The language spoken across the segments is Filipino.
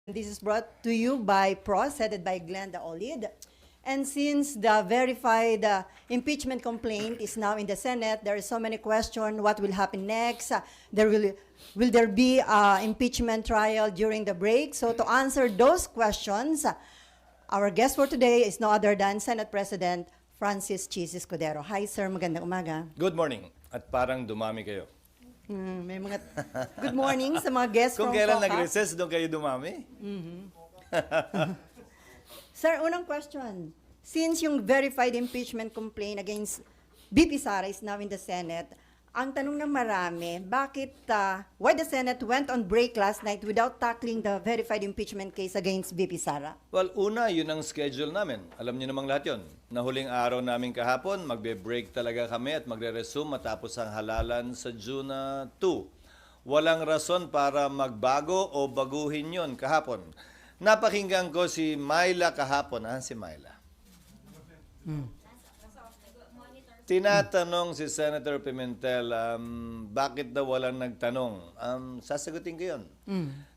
This is brought to you by PROS, headed by Glenda Olid. And since the verified impeachment complaint is now in the Senate, there are so many questions. What will happen next? Will there be impeachment trial during the break? So to answer those questions, our guest for today is no other than Senate President Francis Chis Escudero. Hi, sir. Magandang umaga. Good morning. At parang dumami kayo. May mga good morning sa mga guests Kung from kailan COCA. nag-recess, doon kayo dumami. Sir, unang question. Since yung verified impeachment complaint against VP Sara is now in the Senate, ang tanong ng marami, why the Senate went on break last night without tackling the verified impeachment case against VP Sara? Well, una, yun ang schedule namin. Alam niyo namang lahat yun. Na huling araw namin kahapon, magbe-break talaga kami at magre-resume matapos ang halalan sa June 2. Walang rason para magbago o baguhin yun kahapon. Napakinggan ko si Myla kahapon. Si Myla? Tinatanong si Senator Pimentel, bakit daw walang nagtanong? Sasagutin ko yun.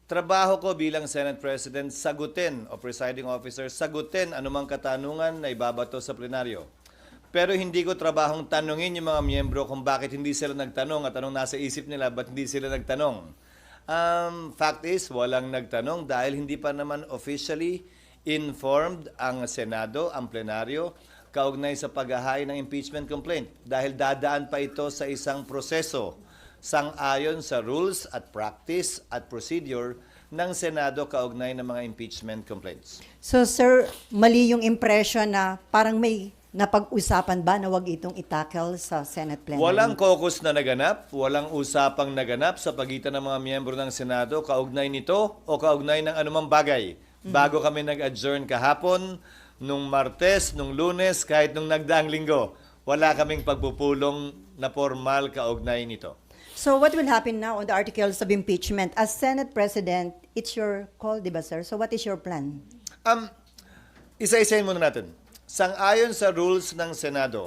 Trabaho ko bilang Senate President, sagutin o presiding officer, sagutin anumang katanungan na ibabato sa plenaryo. Pero hindi ko trabahong tanungin yung mga miyembro kung bakit hindi sila nagtanong at anong nasa isip nila, ba't hindi sila nagtanong. Fact is, walang nagtanong dahil hindi pa naman officially informed ang Senado, ang plenaryo, kaugnay sa paghahain ng impeachment complaint dahil dadaan pa ito sa isang proseso sang-ayon sa rules at practice at procedure ng Senado kaugnay ng mga impeachment complaints. So sir, mali yung impression na parang may napag-usapan ba na wag itong itackle sa Senate plenary? Walang caucus na naganap, walang usapang naganap sa pagitan ng mga miyembro ng Senado kaugnay nito o kaugnay ng anumang bagay. Bago kami nag-adjourn kahapon, nung Martes, nung Lunes, kahit nung nagdaang linggo, wala kaming pagpupulong na formal kaugnay nito. So what will happen now on the articles of impeachment? As Senate President, it's your call, di ba sir? So what is your plan? Isa-isayin muna natin. Sang-ayon sa rules ng Senado,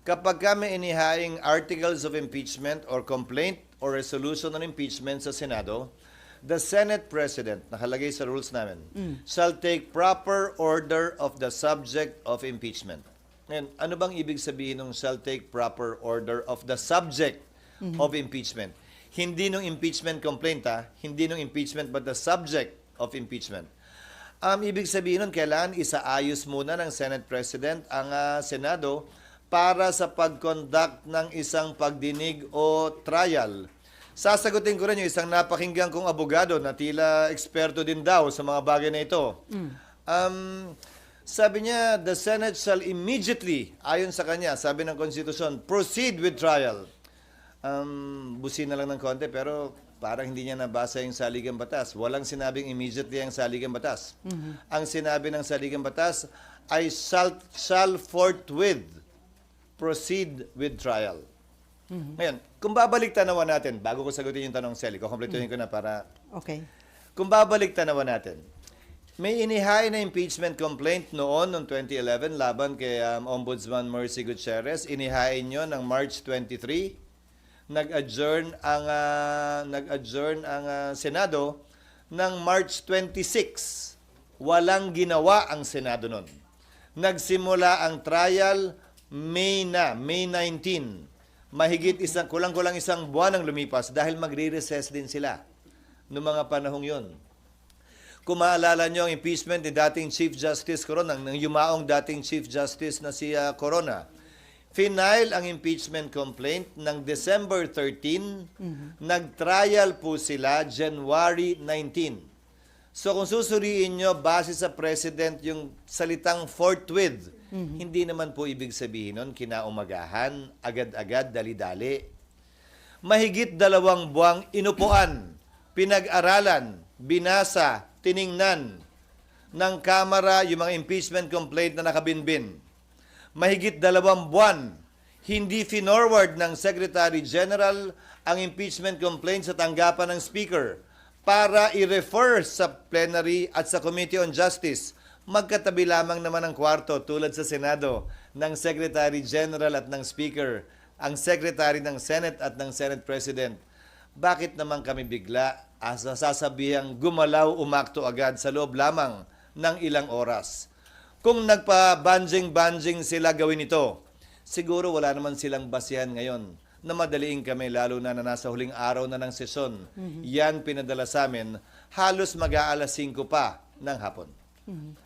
kapag kami inihaing articles of impeachment or complaint or resolution on impeachment sa Senado, the Senate President, nakalagay sa rules namin, shall take proper order of the subject of impeachment. Ngayon, ano bang ibig sabihin ng shall take proper order of the subject of impeachment? Hindi nung impeachment complaint, hindi nung impeachment, but the subject of impeachment. Ibig sabihin nun, kailangan isaayos muna ng Senate President ang Senado para sa pag-conduct ng isang pagdinig o trial. Sasagutin ko rin yung isang napakinggan kong abogado na tila eksperto din daw sa mga bagay na ito. Sabi niya, the Senate shall immediately, ayon sa kanya, sabi ng Konstitusyon, proceed with trial. Busin na lang ng konti, pero parang hindi niya nabasa yung saligang batas. Walang sinabing immediately ang saligang batas. Ang sinabi ng saligang batas ay shall forthwith proceed with trial. Ngayon, kung babalik tanawan natin, bago ko sagutin yung tanong, Sally, kukumpletuhin ko na para... Okay. Kung babalik tanawan natin, may inihain na impeachment complaint noong 2011 laban kay Ombudsman Mercy Gutierrez. Inihain nyo ng March 23. Nag-adjourn ang Senado ng March 26. Walang ginawa ang Senado noon. Nagsimula ang trial May 19. Mahigit kulang-kulang isang buwan ang lumipas dahil magre-recess din sila noong mga panahong yon. Kung maalala nyo ang impeachment ni dating Chief Justice Corona, ng yumaong dating Chief Justice na si Corona, final ang impeachment complaint ng December 13, nag-trial po sila January 19. So kung susuriin nyo, base sa President yung salitang forthwith, hindi naman po ibig sabihin nun, kinaumagahan, agad-agad, dali-dali. Mahigit 2 buwang inupuan, pinag-aralan, binasa, tiningnan ng Kamara yung mga impeachment complaint na nakabinbin. Mahigit 2 buwan, hindi finorward ng Secretary General ang impeachment complaint sa tanggapan ng Speaker para i-refer sa plenary at sa Committee on Justice. Magkatabi lamang naman ang kwarto tulad sa Senado ng Secretary General at ng Speaker, ang Secretary ng Senate at ng Senate President. Bakit naman kami bigla sasabihang gumalaw, umakto agad sa loob lamang ng ilang oras. Kung nagpa-banjing-banjing sila gawin ito, siguro wala naman silang basihan ngayon na madaliin kami, lalo na nasa huling araw na ng sesyon. Yan pinadala sa amin, halos mag-aalas 5 pa ng hapon.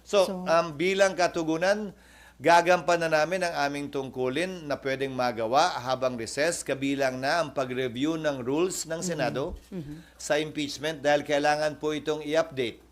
So, bilang katugunan, gagampanan namin ang aming tungkulin na pwedeng magawa habang recess, kabilang na ang pag-review ng rules ng Senado sa impeachment dahil kailangan po itong i-update.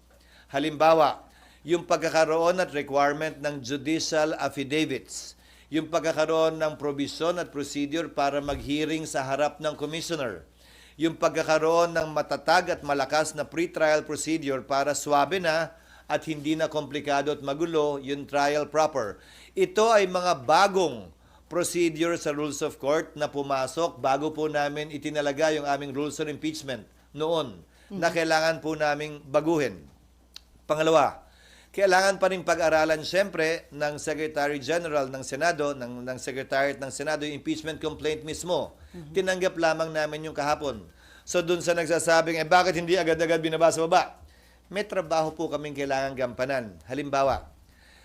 Halimbawa, yung pagkakaroon at requirement ng judicial affidavits, yung pagkakaroon ng provision at procedure para mag-hearing sa harap ng commissioner, yung pagkakaroon ng matatag at malakas na pre-trial procedure para swabe na at hindi na komplikado at magulo yung trial proper. Ito ay mga bagong procedure sa rules of court na pumasok bago po namin itinalaga yung aming rules on impeachment noon na kailangan po naming baguhin. Pangalawa, kailangan pa rin pag-aralan siyempre ng Secretary General ng Senado, ng Secretariat ng Senado, yung impeachment complaint mismo. Tinanggap lamang namin yung kahapon. So dun sa nagsasabing, bakit hindi agad-agad binaba sa baba? May trabaho po kaming kailangan gampanan. Halimbawa,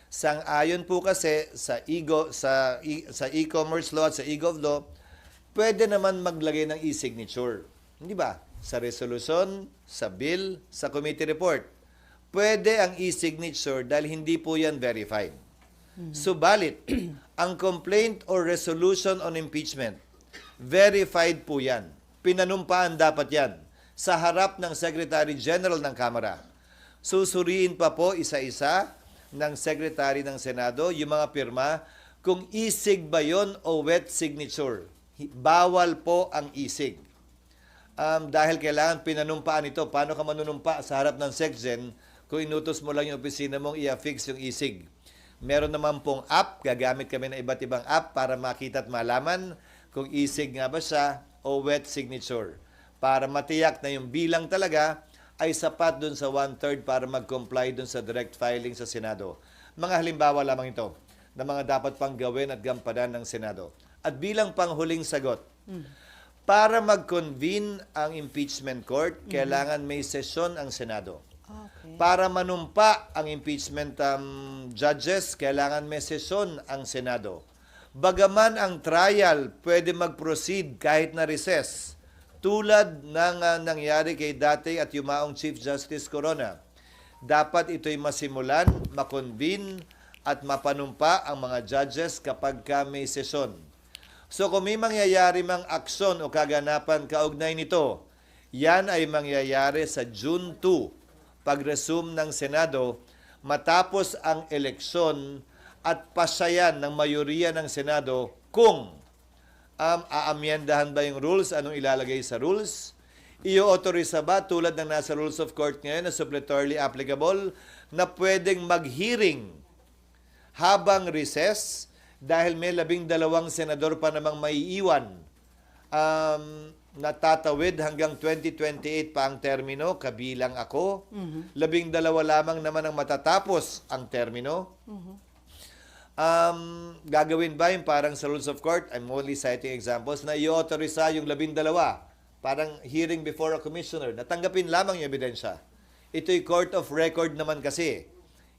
sang-ayon po kasi sa e-commerce law at sa e-gov law, pwede naman maglagay ng e-signature. Hindi ba? Sa resolution, sa bill, sa committee report. Pwede ang e-signature dahil hindi po yan verified. Subalit, ang complaint or resolution on impeachment, verified po yan. Pinanumpaan dapat yan sa harap ng Secretary General ng Kamara. Susuriin pa po isa-isa ng Secretary ng Senado yung mga pirma kung e-sig ba yon o wet signature. Bawal po ang e-sig. Dahil kailangan pinanumpaan ito. Paano ka manunumpa sa harap ng SecGen kung inutos mo lang yung opisina mong i-affix yung e-sig? Meron naman pong app, gagamit kami ng iba't ibang app para makita at malaman kung e-sig nga ba siya o wet signature. Para matiyak na yung bilang talaga ay sapat dun sa 1/3 para mag-comply dun sa direct filing sa Senado. Mga halimbawa lamang ito na mga dapat pang gawin at gampanan ng Senado. At bilang panghuling sagot, para mag-convene ang impeachment court, kailangan may sesyon ang Senado. Okay. Para manumpa ang impeachment judges, kailangan may sesyon ang Senado. Bagaman ang trial pwede mag-proceed kahit na recess, tulad ng nangyari kay dati at yumaong Chief Justice Corona, dapat ito'y masimulan, makonvene at mapanumpa ang mga judges kapag may sesyon. So kung may mangyayari mang aksyon o kaganapan kaugnay nito, yan ay mangyayari sa June 2, pag-resume ng Senado, matapos ang eleksyon at pasayan ng mayoriya ng Senado kung aamyendahan ba yung rules, anong ilalagay sa rules, i-authorize ba tulad ng nasa rules of court ngayon na suppletorily applicable na pwedeng mag-hearing habang recess dahil may 12 senador pa namang maiiwan natatawid hanggang 2028 pa ang termino, kabilang ako. 12 lamang naman ang matatapos ang termino. Gagawin ba yung parang sa rules of court, I'm only citing examples, na i-authorize yung 12, parang hearing before a commissioner, natanggapin lamang yung ebidensya. Ito'y court of record naman kasi.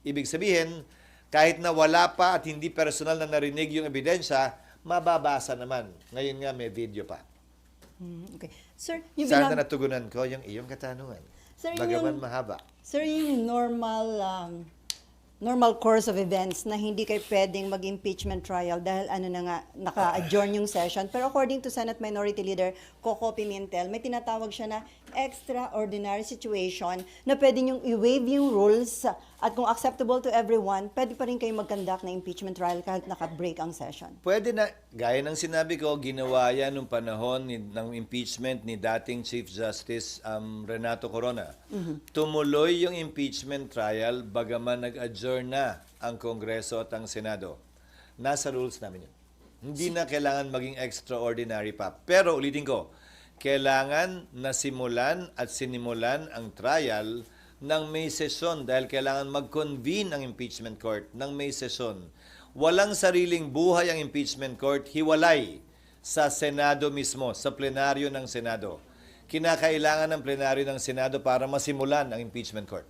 Ibig sabihin, kahit na wala pa at hindi personal na narinig yung ebidensya, mababasa naman. Ngayon nga may video pa. Okay. Sir, yung Sana natugunan ko yung iyong katanungan. Sir, Bagaman mahaba. Sir, yung normal course of events na hindi kayo pwedeng mag-impeachment trial dahil naka-adjourn yung session. Pero according to Senate Minority Leader Coco Pimentel, may tinatawag siya na extraordinary situation na pwede niyong i-waive yung rules at kung acceptable to everyone, pwede pa rin kayo mag-conduct na impeachment trial kahit naka-break ang session. Pwede na, gaya ng sinabi ko, ginawa yan nung panahon ng impeachment ni dating Chief Justice Renato Corona. Tumuloy yung impeachment trial bagaman nag-adjourn na ang Kongreso at ang Senado. Nasa rules namin yun. Hindi na kailangan maging extraordinary pa. Pero ulitin ko, kailangan nasimulan at sinimulan ang trial ng may sesyon dahil kailangan mag-convene ang impeachment court ng may sesyon. Walang sariling buhay ang impeachment court, hiwalay sa Senado mismo, sa plenaryo ng Senado. kinakailangan ng plenaryo ng Senado para masimulan ang impeachment court.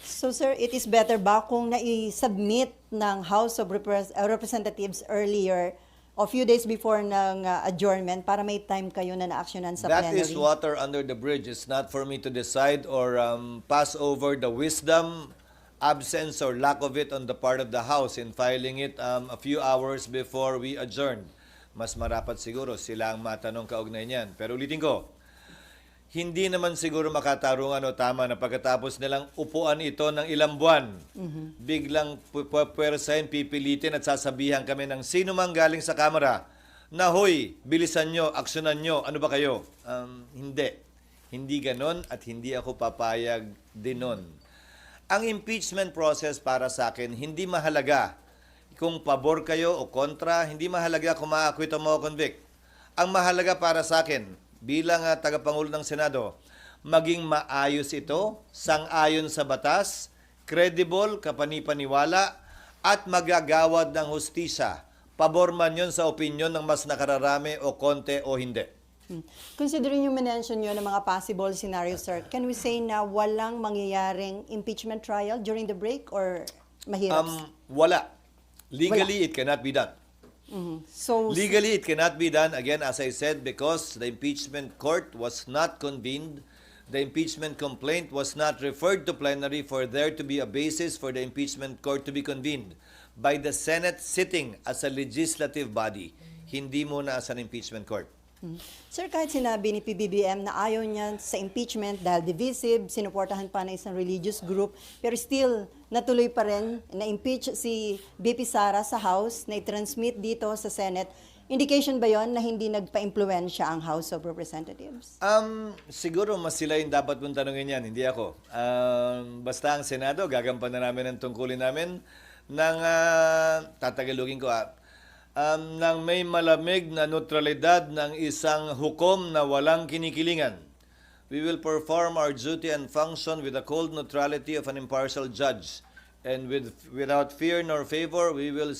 So sir, it is better ba kung nai-submit ng House of Representatives earlier o few days before ng adjournment para may time kayo na na-actionan sa That plenary? is water under the bridge. It's not for me to decide or pass over the wisdom, absence, or lack of it on the part of the House in filing it a few hours before we adjourn. Mas marapat siguro sila ang matanong kaugnay niyan. Pero ulitin ko, hindi naman siguro makatarungan o tama na pagkatapos nilang upuan ito ng ilang buwan, biglang pwersahin, pipilitin at sasabihan kami ng sino mang galing sa Kamara na, hoy, bilisan nyo, aksyonan nyo, ano ba kayo? Hindi. Hindi ganon at hindi ako papayag din nun. Ang impeachment process para sa akin, hindi mahalaga kung pabor kayo o kontra, hindi mahalaga kung ma-acquit o ma-convict. Ang mahalaga para sa akin, bilang tagapangulo ng Senado, maging maayos ito, sang-ayon sa batas, credible, kapanipaniwala, at magagawad ng hustisya. Pabor man yun sa opinyon ng mas nakararami o konti o hindi. Considering yung mention nyo ng mga possible scenarios, sir, can we say na walang mangyayaring impeachment trial during the break or mahirap? Wala. Legally, it cannot be done. So, Legally, it cannot be done, again, as I said, because the impeachment court was not convened. The impeachment complaint was not referred to plenary for there to be a basis for the impeachment court to be convened by the Senate sitting as a legislative body, hindi muna as an impeachment court. sir, kahit sinabi ni PBBM na ayaw niya sa impeachment dahil divisive, sinuportahan pa ng isang religious group, pero still, natuloy pa rin na-impeach si BP Sara sa House, na i-transmit dito sa Senate. Indication ba yon na hindi nagpa-impluensya ang House of Representatives? Siguro mas sila yung dapat mong tanongin yan, hindi ako. Basta ang Senado, gagampanan namin ang tungkulin namin ng, tatagalugin ko ng may malamig na neutralidad ng isang hukom na walang kinikilingan. We will perform our duty and function with the cold neutrality of an impartial judge. And without fear nor favor, we will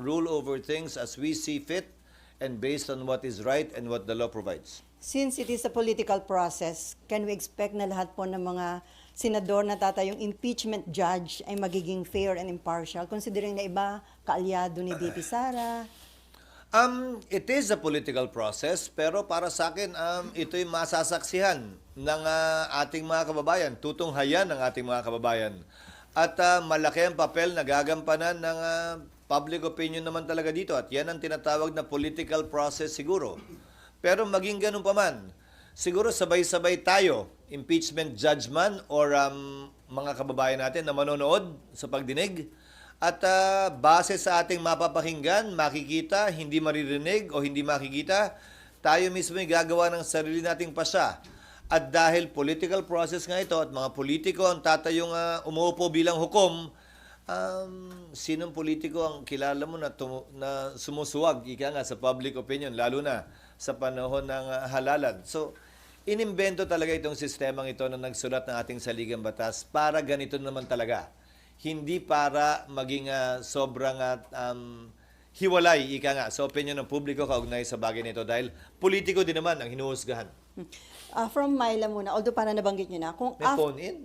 rule over things as we see fit and based on what is right and what the law provides. Since it is a political process, can we expect na lahat po ng mga senador na tatayong impeachment judge ay magiging fair and impartial, considering na iba kaalyado ni BP Sara? It is a political process, pero para sa akin, ito'y masasaksihan ng ating mga kababayan, tutunghayan ng ating mga kababayan. At malaki ang papel na gagampanan ng public opinion naman talaga dito. At yan ang tinatawag na political process siguro. Pero maging ganun pa man, siguro sabay-sabay tayo, impeachment judge man or mga kababayan natin na manonood sa pagdinig. At base sa ating mapapakinggan, makikita, hindi maririnig o hindi makikita, tayo mismo ay gagawa ng sarili nating pasya. At dahil political process nga ito at mga politiko ang tatayong umuupo bilang hukom, sinong politiko ang kilala mo na sumusuwag ika nga sa public opinion, lalo na sa panahon ng halalan. So, inimbento talaga itong sistemang ito na nagsulat ng ating saligang batas para ganito naman talaga. Hindi para maging sobrang hiwalay, ika nga, sa opinion ng publiko kaugnay sa bagay nito dahil politiko din naman ang hinuhusgahan. From Myla muna, although para nabanggit nyo na, kung May phone in?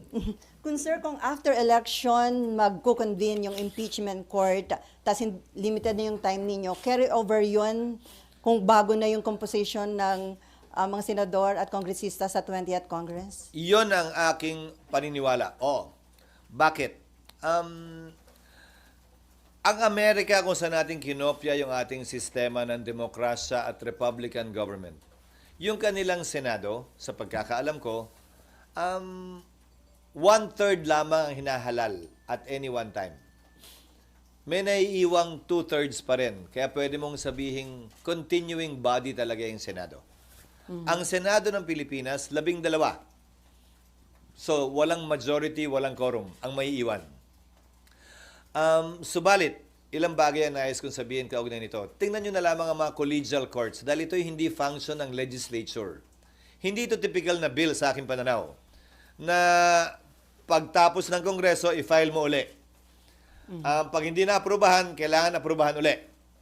kung sir, kung after election magko-convene yung impeachment court, tas limited na yung time ninyo, carry over yun kung bago na yung composition ng mga senador at kongresista sa 20th Congress? Iyon ang aking paniniwala. Bakit? Ang Amerika kung saan natin kinopya yung ating sistema ng demokrasya at Republican government. Yung kanilang Senado, sa pagkakaalam ko, 1/3 lamang ang hinahalal at any one time. May naiiwang 2/3 pa rin. Kaya pwede mong sabihing continuing body talaga yung Senado. Ang Senado ng Pilipinas, 12. So, walang majority, walang quorum ang maiiwan. Subalit, ilang bagay ang nais kong sabihin kaugnay nito. Tingnan nyo na lamang ang mga collegial courts dahil ito'y hindi function ng legislature. Hindi ito typical na bill sa aking pananaw na pagtapos ng Kongreso, i-file mo uli. Pag hindi na-aprobahan, kailangan aprobahan uli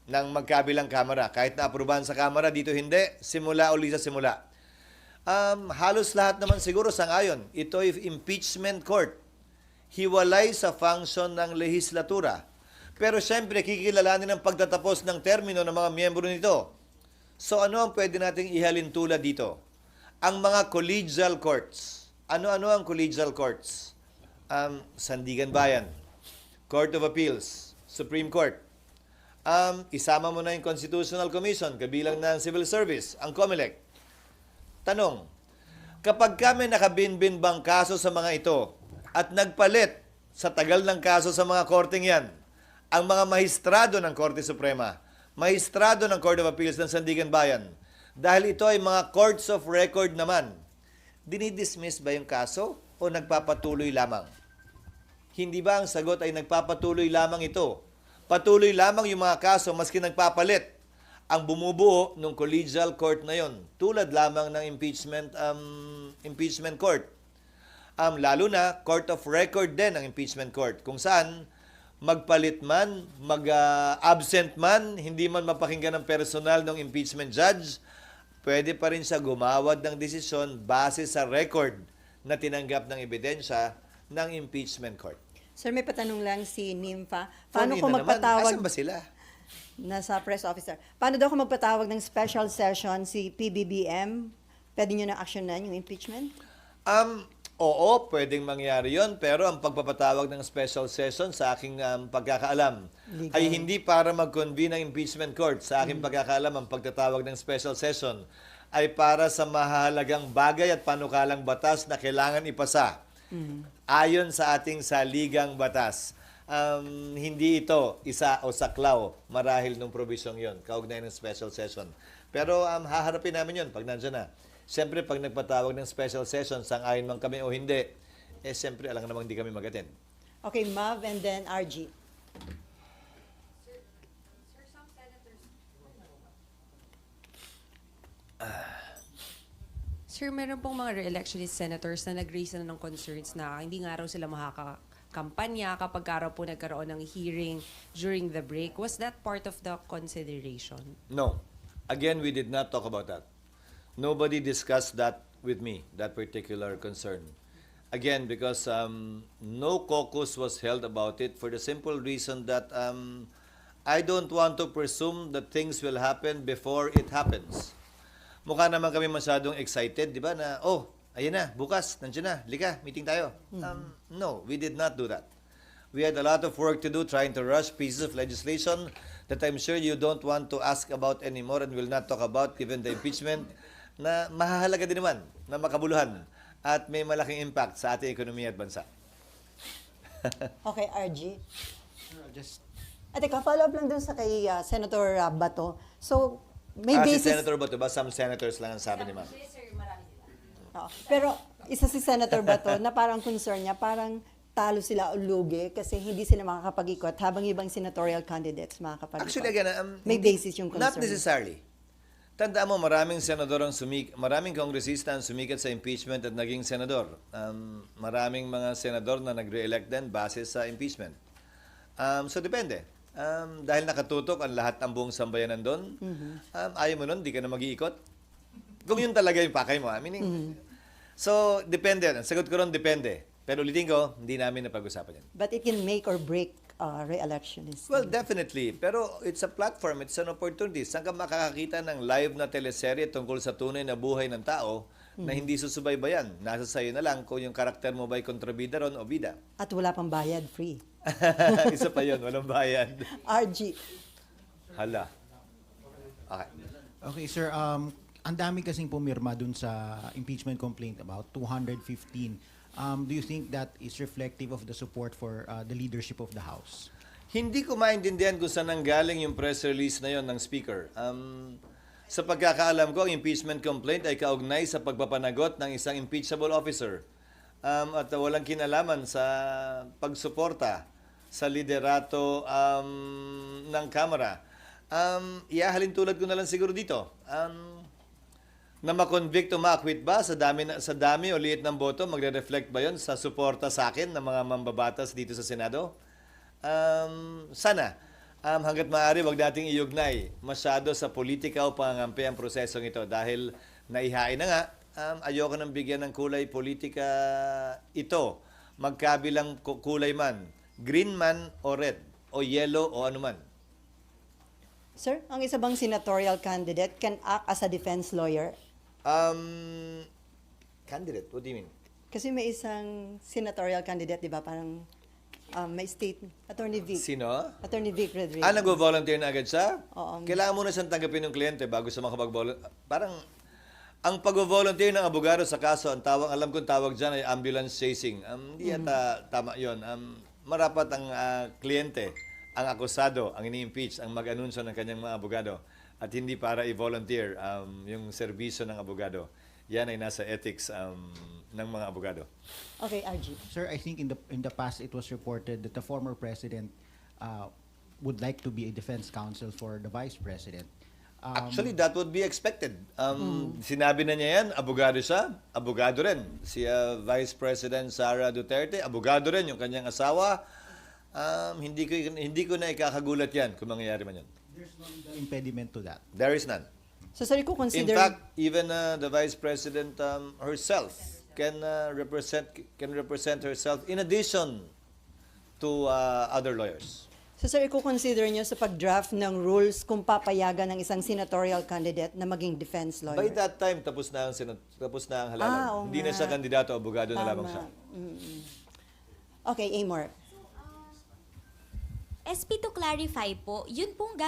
ng magkabilang kamara. Kahit na-aprobahan sa kamara, dito hindi, simula uli sa simula. Halos lahat naman siguro sangayon. Ito ay impeachment court. Hiwalay sa function ng lehislatura. Pero siyempre, kikilalanin ang pagtatapos ng termino ng mga miyembro nito. So ano ang pwede nating ihalin tulad dito? Ang mga collegial courts. Ano-ano ang collegial courts? Sandigan Bayan, Court of Appeals, Supreme Court. Isama mo na yung Constitutional Commission, kabilang ng Civil Service, ang COMELEC. Tanong, kapag kami nakabinbin bang kaso sa mga ito at nagpalit sa tagal ng kaso sa mga korteng yan, ang mga mahistrado ng Korte Suprema, mahistrado ng Court of Appeals ng Sandigan Bayan, dahil ito ay mga courts of record naman, dinidismiss ba yung kaso o nagpapatuloy lamang? Hindi ba ang sagot ay nagpapatuloy lamang ito? Patuloy lamang yung mga kaso maski nagpapalit ang bumubuo ng collegial court na yon, tulad lamang ng impeachment court. Lalo na court of record din ang impeachment court, kung saan magpalit man, mag-absent man, hindi man mapakinggan ng personal ng impeachment judge, pwede pa rin siya gumawad ng desisyon base sa record na tinanggap ng ebidensya ng impeachment court. Sir, may patanong lang si Nympha. Paano Paano kung magpatawag... Asan ba sila? Nasa press officer. Paano daw kung magpatawag ng special session si PBBM? Pwede nyo na actionan yung impeachment? Oo, pwedeng mangyari yon, pero ang pagpapatawag ng special session sa aking pagkakaalam Legal. ay hindi para mag-convene ng impeachment court. Sa aking pagkakaalam, ang pagtatawag ng special session ay para sa mahalagang bagay at panukalang batas na kailangan ipasa. Ayon sa ating saligang batas. Hindi ito isa o saklaw marahil nung probisyong yon, kaugnay ng special session. Pero haharapin namin yon pag nandiyan na. Siyempre, pag nagpatawag ng special session, sang-ayon man kami o hindi, siyempre, alam namang hindi kami mag-attend. Okay, Mav and then RG. Sir, meron pong mga re-electionist senators na nag-raise na ng concerns na hindi nga raw sila makakampanya kapag araw po nagkaroon ng hearing during the break. Was that part of the consideration? No. Again, we did not talk about that. Nobody discussed that with me, that particular concern. Again, because no caucus was held about it for the simple reason that I don't want to presume that things will happen before it happens. Mukha naman kami masyadong excited, di ba, na, ayun na, bukas, nandiyan na, lika, meeting tayo. No, we did not do that. We had a lot of work to do trying to rush pieces of legislation that I'm sure you don't want to ask about anymore and will not talk about given the impeachment na mahahalaga din naman na makabuluhan at may malaking impact sa ating ekonomiya at bansa. Okay, RG. Just At ikaw, follow-up lang dun sa kay Senator Bato. So, may Si basis... Senator Bato ba? Some senators lang ang sabi ni ma'am. Oo. Pero isa si Senator Bato na parang concern niya, parang talo sila o lugi kasi hindi sila makakapag-ikot habang ibang senatorial candidates makakapag-ikot. Actually, again, may basis yung concern. not necessarily. Tandaan mo, maraming senador maraming kongresista ang sumikat sa impeachment at naging senador. Maraming mga senador na nag-re-elect din base sa impeachment. So, depende. Dahil nakatutok ang lahat ng buong sambayanan doon, ayaw mo nun, di ka na mag-iikot. Kung yun talaga yung pakay mo, meaning, so, depende. Ang sagot ko ron, depende. Pero ulitin ko, hindi namin napag-usapan yan. But it can make or break re-electionist. Well, definitely. Pero it's a platform, it's an opportunity. Saan ka makakakita ng live na teleserye tungkol sa tunay na buhay ng tao na hindi susubaybayan? Nasa sayo na lang kung yung karakter mo ba'y kontrabida ron o bida. At wala pang bayad, free. Isa pa yun, walang bayad. RG. Hala. Okay. okay, sir. Ang dami kasing pumirma dun sa impeachment complaint, about 215. Do you think that is reflective of the support for the leadership of the House? Hindi ko maintindihan kung saan nanggaling yung press release na yon ng Speaker. Sa pagkakaalam ko, ang impeachment complaint ay kaugnay sa pagpapanagot ng isang impeachable officer at walang kinalaman sa pagsuporta sa liderato ng Kamara. Ihahalin tulad ko na lang siguro dito. Na ma-convict o ma-acquit ba sa dami o liit ng boto, magre-reflect ba yon sa suporta sa akin ng mga mambabatas dito sa Senado? Sana. Hanggat maaari, wag nating iugnay masyado sa politika o pangangampi ang prosesong ito dahil naihain na nga ayoko nang bigyan ng kulay politika ito. Magkabilang kulay man. Green man o red. O yellow o ano man. Sir, ang isa bang senatorial candidate can act as a defense lawyer? Candidate, what do you mean? Kasi may isang senatorial candidate, di ba? Parang may state, Attorney Vic. Sino? Attorney Vic Rodriguez. Nag-volunteer na agad siya? Oo. Kailangan muna siyang tanggapin ng kliyente bago siya makapag-volunteer. Parang, ang pag-volunteer ng abogado sa kaso, ang tawag, alam kong tawag dyan ay ambulance chasing. Hindi yata tama yun. Marapat ang kliyente, ang akusado, ang ini-impeach, ang mag-anunsyo ng kanyang mga abogado. At hindi para i-volunteer yung serbisyo ng abogado. Yan ay nasa ethics ng mga abogado. Okay, RG. Sir, I think in the past it was reported that the former president would like to be a defense counsel for the vice president. Actually, that would be expected. Sinabi na niya yan, abogado siya, abogado rin. Si Vice President Sara Duterte, abogado rin yung kanyang asawa. Hindi ko na ikakagulat yan kung mangyayari man yun. There's no legal impediment to that. There is none. So, sir, ko In consider... fact, even the Vice President herself can represent herself in addition to other lawyers. So, sir, i-consider nyo sa pag-draft ng rules kung papayagan ng isang senatorial candidate na maging defense lawyer? By that time, tapos na ang halalan. Oo Hindi na nga. siya kandidato, abogado na Tama. lamang siya. Okay, Amor. SP, to clarify po, yun pong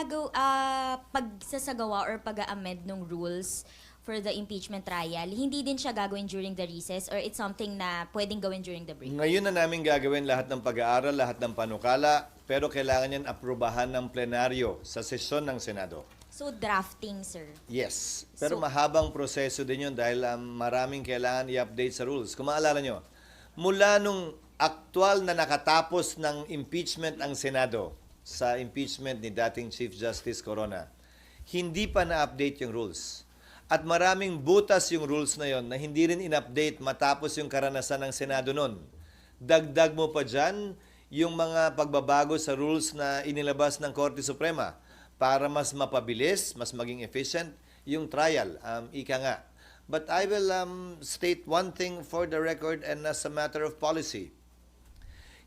pagsasagawa or pag-amend ng rules for the impeachment trial, hindi din siya gagawin during the recess or it's something na pwedeng gawin during the break? Ngayon na namin gagawin lahat ng pag-aaral, lahat ng panukala, pero kailangan yan aprubahan ng plenaryo sa sesyon ng Senado. So, drafting, sir. Yes. Pero So- mahabang proseso din yun dahil maraming kailangan i-update sa rules. Kung maalala nyo, mula nung aktual na nakatapos ng impeachment ang Senado sa impeachment ni dating Chief Justice Corona, hindi pa na-update yung rules. At maraming butas yung rules na yon na hindi rin in-update matapos yung karanasan ng Senado nun. Dagdag mo pa dyan yung mga pagbabago sa rules na inilabas ng Korte Suprema para mas mapabilis, mas maging efficient yung trial. Ika nga. But I will state one thing for the record and as a matter of policy.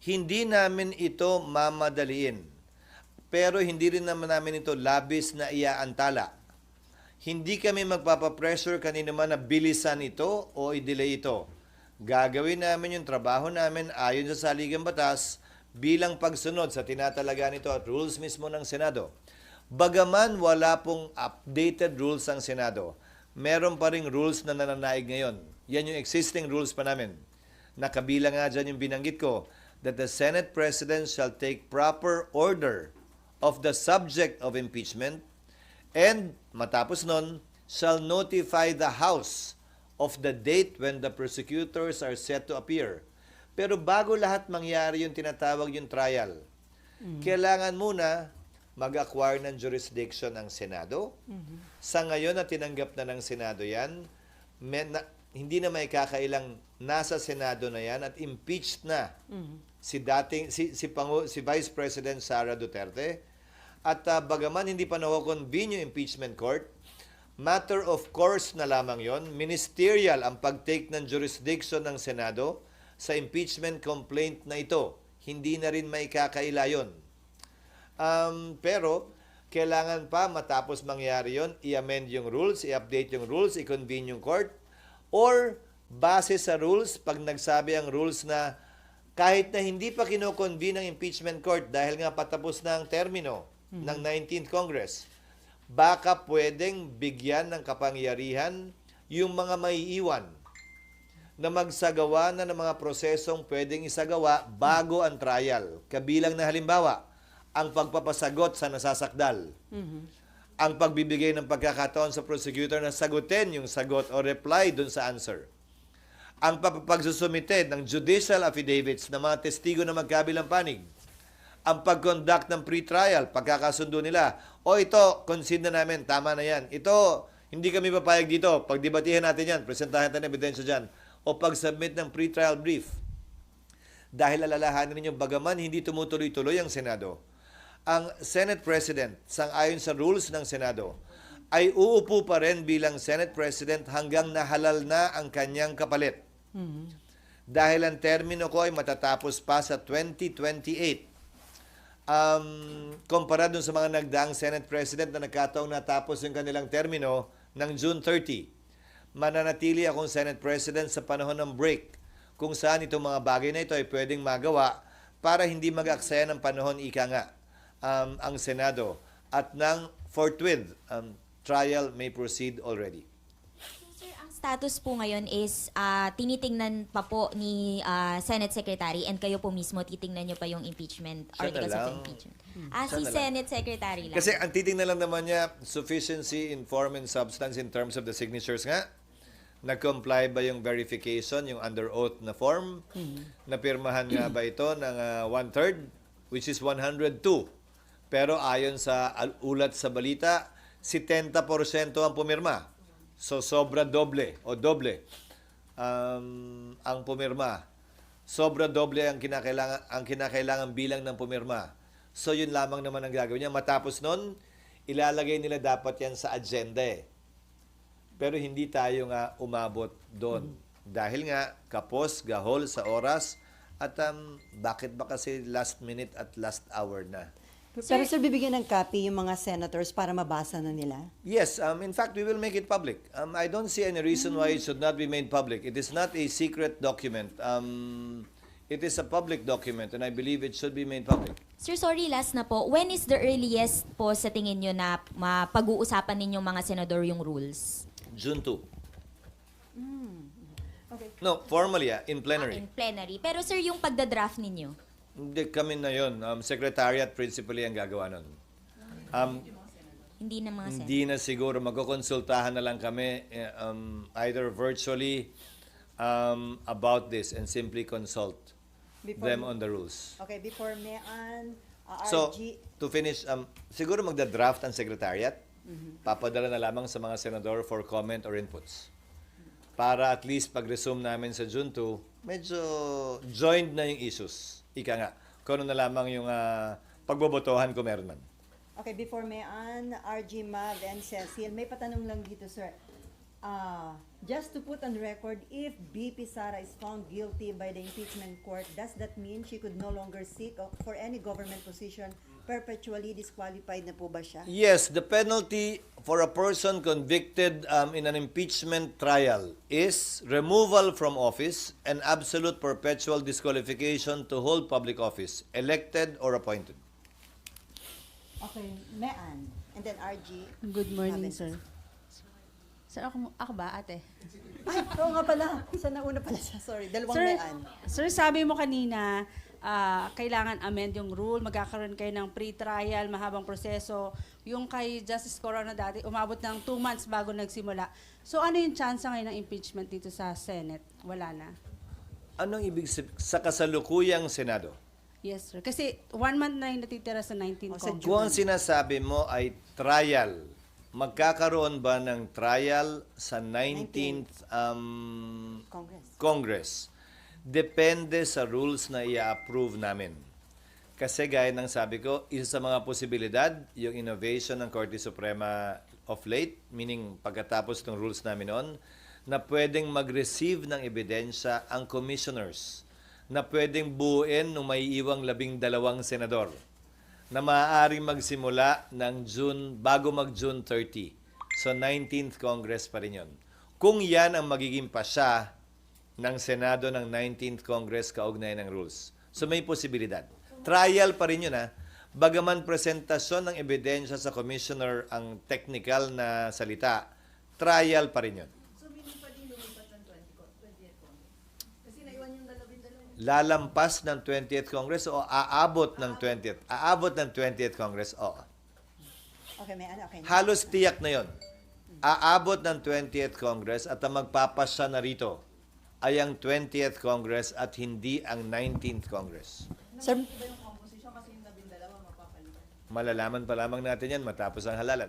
Hindi namin ito mamadaliin. Pero hindi rin naman namin ito labis na iaantala. Hindi kami magpapapressure kanino man na bilisan ito o i-delay ito. Gagawin namin yung trabaho namin ayon sa saligang batas bilang pagsunod sa tinatalaga nito at rules mismo ng Senado. Bagaman wala pong updated rules ang Senado, meron pa ring rules na nananaig ngayon. Yan yung existing rules pa namin. Nakabilang nga dyan yung binanggit ko that the Senate President shall take proper order of the subject of impeachment and matapos nun, shall notify the House of the date when the prosecutors are set to appear. Pero bago lahat mangyari yung tinatawag yung trial, kailangan muna mag-acquire ng jurisdiction ang Senado. Sa ngayon na tinanggap na ng Senado yan, hindi na may kakailang nasa Senado na yan at impeached na si Vice President Sara Duterte. At bagaman hindi pa na-convene yung impeachment court, matter of course na lamang yon, ministerial ang pag-take ng jurisdiction ng Senado sa impeachment complaint na ito. Hindi na rin may kakaila yun. Pero kailangan pa matapos mangyari yon, i-amend yung rules, i-update yung rules, i-convene yung court, or base sa rules, pag nagsabi ang rules na kahit na hindi pa kino-convene ang impeachment court dahil nga patapos na ang termino ng 19th Congress, baka pwedeng bigyan ng kapangyarihan yung mga maiiwan na magsagawa na ng mga prosesong pwedeng isagawa bago ang trial. Kabilang na halimbawa, ang pagpapasagot sa nasasakdal, ang pagbibigay ng pagkakataon sa prosecutor na sagutin yung sagot o reply dun sa answer, ang pagsusumite ng judicial affidavits ng mga testigo na magkabilang panig, ang pag-conduct ng pre-trial, pagkakasundo nila, o ito, concede na namin, tama na yan. Ito, hindi kami papayag dito. Pagdebatihan natin yan, presentahan natin ebidensya dyan. O pag-submit ng pre-trial brief. Dahil alalahanin ninyo, bagaman hindi tumutuloy-tuloy ang Senado, ang Senate President, sang-ayon sa rules ng Senado, ay uupo pa rin bilang Senate President hanggang nahalal na ang kanyang kapalit. Dahil ang termino ko ay matatapos pa sa 2028. Kumpara dun sa mga nagdaang Senate President na nagkataong natapos yung kanilang termino ng June 30. Mananatili akong Senate President sa panahon ng break, kung saan itong mga bagay na ito ay pwedeng magawa para hindi mag-aksaya ng panahon, ika nga, ang Senado. At ng forthwith, trial may proceed already. Sir, ang status po ngayon is tinitingnan pa po ni Senate Secretary and kayo po mismo titingnan nyo pa yung impeachment, Siya na articles of lang. impeachment. Siya Si na lang. Senate Secretary lang. Kasi ang titingnan lang naman niya, sufficiency in form and substance in terms of the signatures nga. Nag-comply ba yung verification, yung under oath na form? Napirmahan nga ba ito ng 1/3, which is 102. Pero ayon sa ulat sa balita, 70% ang pumirma. So sobra doble o doble ang pumirma. Sobra doble ang kinakailangan bilang ng pumirma. So yun lamang naman ang gagawin niya. Matapos nun, ilalagay nila dapat yan sa agenda eh. Pero hindi tayo nga umabot doon. Dahil nga kapos, gahol sa oras at bakit ba kasi last minute at last hour na? Pero sir, bibigyan ng copy yung mga senators para mabasa na nila? Yes, in fact, we will make it public. I don't see any reason why it should not be made public. It is not a secret document. It is a public document and I believe it should be made public. Sir, sorry, last na po. When is the earliest po sa tingin nyo na mapag-uusapan ninyong mga senador yung rules? June 2. Okay. No, formally, in plenary. In plenary. Pero sir, yung pagdadraft ninyo? Hindi kami na yun. Secretariat principally ang gagawa nun. Hindi na mga senador? Hindi na siguro. Magkukonsultahan na lang kami either virtually about this and simply consult them on the rules. Okay, before Mayan, So, RG, to finish, siguro magda-draft ang secretariat. Papadala na lamang sa mga senador for comment or inputs. Para at least pag-resume namin sa June 2, medyo joined na yung issues. Ika nga, kung ano na lamang yung pagbobotohan kung meron man. okay, before Mayan, RG, Mav, and Cecil, may patanong lang dito, sir. Just to put on record, if BP Sara is found guilty by the impeachment court, does that mean she could no longer seek for any government position? Perpetually disqualified na po ba siya? Yes, the penalty for a person convicted in an impeachment trial is removal from office and absolute perpetual disqualification to hold public office, elected or appointed. Okay, Mayan, and then RG. Good morning, Mabel. sir. Sir, ako ba, ate? Ay, oo nga pala. Isa na una pala siya. Sorry, dalawang Sir, Mayan. sir, sabi mo kanina, kailangan amend yung rule, magkakaroon kayo ng pre-trial, mahabang proseso. Yung kay Justice Corona dati, umabot ng 2 months bago nagsimula. So ano yung chance ngayon ng impeachment dito sa Senate? Wala na. Anong ibig sa kasalukuyang Senado? Yes, sir. Kasi 1 month na yung natitira sa 19 sa Congress. Kung ang sinasabi mo ay trial, magkakaroon ba ng trial sa 19th Congress. Congress? Depende sa rules na i-approve namin. Kasi gaya ng sabi ko, isa sa mga posibilidad, yung innovation ng Korte Suprema of late, meaning pagkatapos ng rules namin noon, na pwedeng mag-receive ng ebidensya ang commissioners, na pwedeng buuin nung may iwang 12 senador, na maaaring magsimula ng June, bago mag-June 30. So 19th Congress pa rin yun. Kung yan ang magiging pasya ng Senado ng 19th Congress kaugnay ng rules. So may posibilidad. Trial pa rin yun Bagaman presentasyon ng ebidensya sa commissioner ang technical na salita, trial pa rin yun. So meaning pa din lumipat ng 20th Congress? Kasi naiwan yung 12. Lalampas ng 20th Congress o aabot ng 20th? Aabot ng 20th Congress, oo. Okay, Mayan, okay. Halos tiyak na yon. Aabot ng 20th Congress at ang magpapasya na rito ay ang 20th Congress at hindi ang 19th Congress. Sir, Malalaman pa lamang natin yan matapos ang halalan.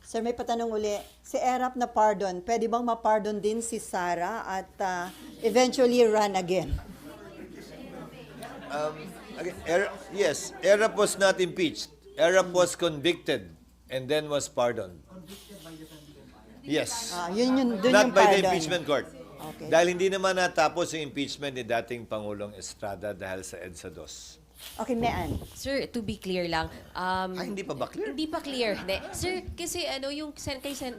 sir, may patanong uli. Si ERAP na pardon, pwede bang ma-pardon din si Sara at eventually run again? Yes, Erap was not impeached. Erap was convicted and then was pardoned. Yes. Dun Not yung by the pardon. impeachment court. Okay. Dahil hindi naman natapos yung impeachment ni dating Pangulong Estrada dahil sa EDSA 2. Okay, Mean. Sir, to be clear lang, Ay, hindi pa ba clear? Hindi pa clear. Hindi. Sir, kasi yung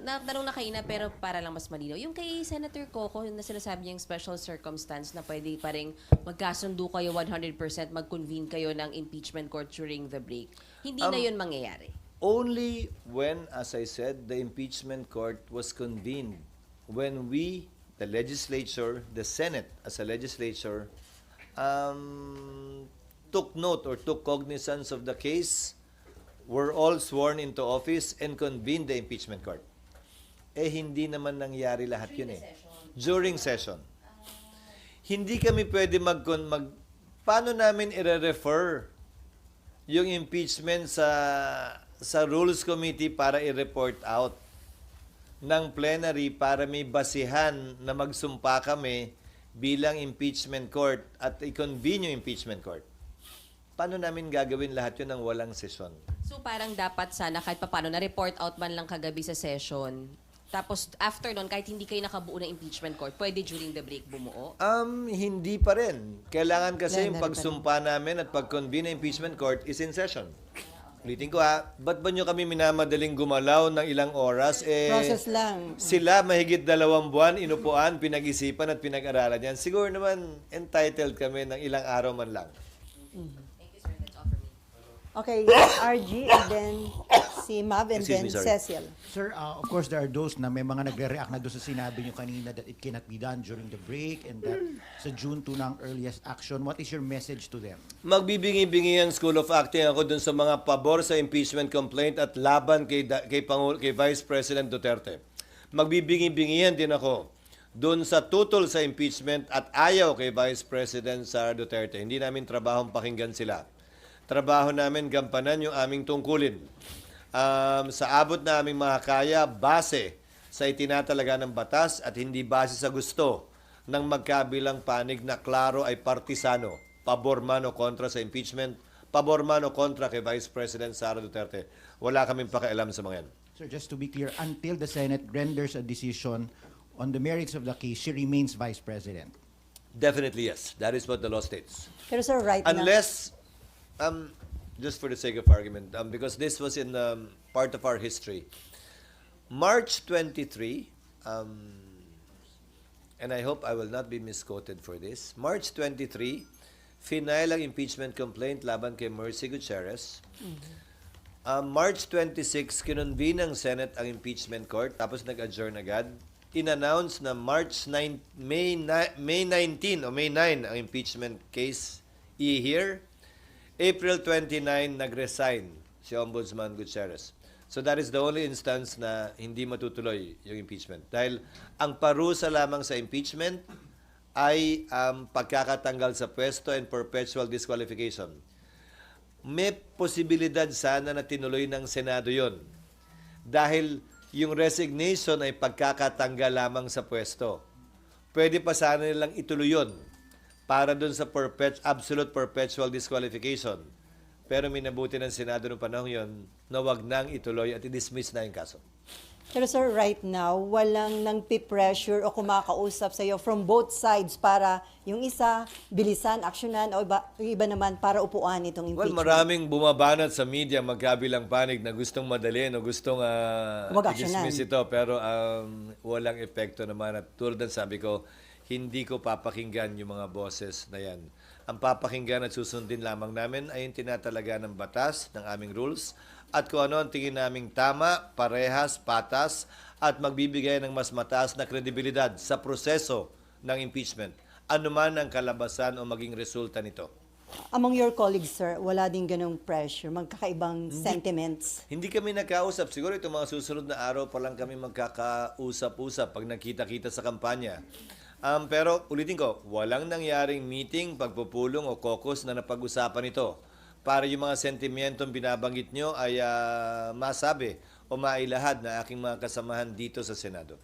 natanong na kaina pero para lang mas malinaw. Yung kay Senator Coco na sinasabi niyang special circumstance na pwede pa rin magkasundo kayo 100%, mag-convene kayo ng impeachment court during the break. Hindi na yun mangyayari. Only when, as I said, the impeachment court was convened. When we, the legislature, the Senate as a legislature, took note or took cognizance of the case, were all sworn into office and convened the impeachment court. Eh, hindi naman nangyari lahat yun eh. During session. Hindi kami pwede paano namin i-refer yung impeachment sa Rules Committee para i-report out ng plenary para may basihan na magsumpa kami bilang impeachment court at i-convene yung impeachment court. Paano namin gagawin lahat yun ng walang session? So parang dapat sana kahit paano na-report out man lang kagabi sa session. Tapos after nun, kahit hindi kayo nakabuo ng impeachment court, pwede during the break bumuo? Hindi pa rin. Kailangan kasi yung Plenary pa pagsumpa namin at pag-convene ng impeachment court is in session. Ulitin ko ba't ba nyo kami minamadaling gumalaw ng ilang oras? Process lang. Sila mahigit 2 buwan, inupuan, pinag-isipan at pinag-aralan yan. Siguro naman entitled kami ng ilang araw man lang. Okay, RG, and then si Mav, and Excuse then me, sorry. Cecil. Sir, of course, there are those na may mga nagre-react na doon sa sinabi nyo kanina that it cannot be done during the break and that sa June 2 ng earliest action. What is your message to them? Magbibingi-bingi ang School of Acting ako dun sa mga pabor sa impeachment complaint at laban kay Vice President Duterte. Magbibingi-bingihan din ako dun sa tutol sa impeachment at ayaw kay Vice President Sara Duterte. Hindi namin trabahong pakinggan sila. Trabaho namin gampanan yung aming tungkulin. Sa abot na aming makakaya, base sa itinatalaga ng batas at hindi base sa gusto ng magkabilang panig na klaro ay partisano, pabor man o kontra sa impeachment, pabor man o kontra kay Vice President Sara Duterte. Wala kaming pakialam sa mga yan. Sir, just to be clear, until the Senate renders a decision on the merits of the case, she remains Vice President. Definitely yes. That is what the law states. Pero sir, right now, Unless, just for the sake of argument, because this was in part of our history, March 23, and I hope I will not be misquoted for this, March 23, final ang impeachment complaint laban kay Mercy Gutierrez. March 26, kinonvene ng Senate ang impeachment court, tapos nag-adjourn agad. In-announce na May 19 o May 9 ang impeachment case i-hear. April 29, nag-resign si Ombudsman Gutierrez. So that is the only instance na hindi matutuloy yung impeachment. Dahil ang parusa lamang sa impeachment ay pagkakatanggal sa pwesto and perpetual disqualification. May posibilidad sana na tinuloy ng Senado yon. Dahil yung resignation ay pagkakatanggal lamang sa pwesto. Pwede pa sana nilang ituloy yun para dun sa absolute perpetual disqualification. Pero minabuti ng Senado noong panahon yon na wag nang ituloy at i-dismiss na yung kaso. pero sir, right now, walang nang pressure o kumakausap sa iyo from both sides para yung isa, bilisan, aksyonan, o yung iba naman para upuan itong Well, impeachment. maraming bumabanat sa media magkabilang panig na gustong madalhin o gustong Mag-aksyonan. i-dismiss ito. Pero walang epekto naman. At tulad ng sabi ko, hindi ko papakinggan yung mga boses na yan. Ang papakinggan at susundin lamang namin ay yung tinatalaga ng batas, ng aming rules, at kung ano ang tingin naming tama, parehas, patas, at magbibigay ng mas mataas na kredibilidad sa proseso ng impeachment. Ano man ang kalabasan o maging resulta nito. Among your colleagues, sir, wala din ganong pressure, magkakaibang sentiments. Hindi kami nagkausap. Siguro itong mga susunod na araw pa lang kami magkakausap-usap pag nakita-kita sa kampanya. Pero ulitin ko, walang nangyaring meeting, pagpupulong o caucus na napag-usapan ito para yung mga sentimentong binabanggit nyo ay masabi o mailahad na aking mga kasamahan dito sa Senado.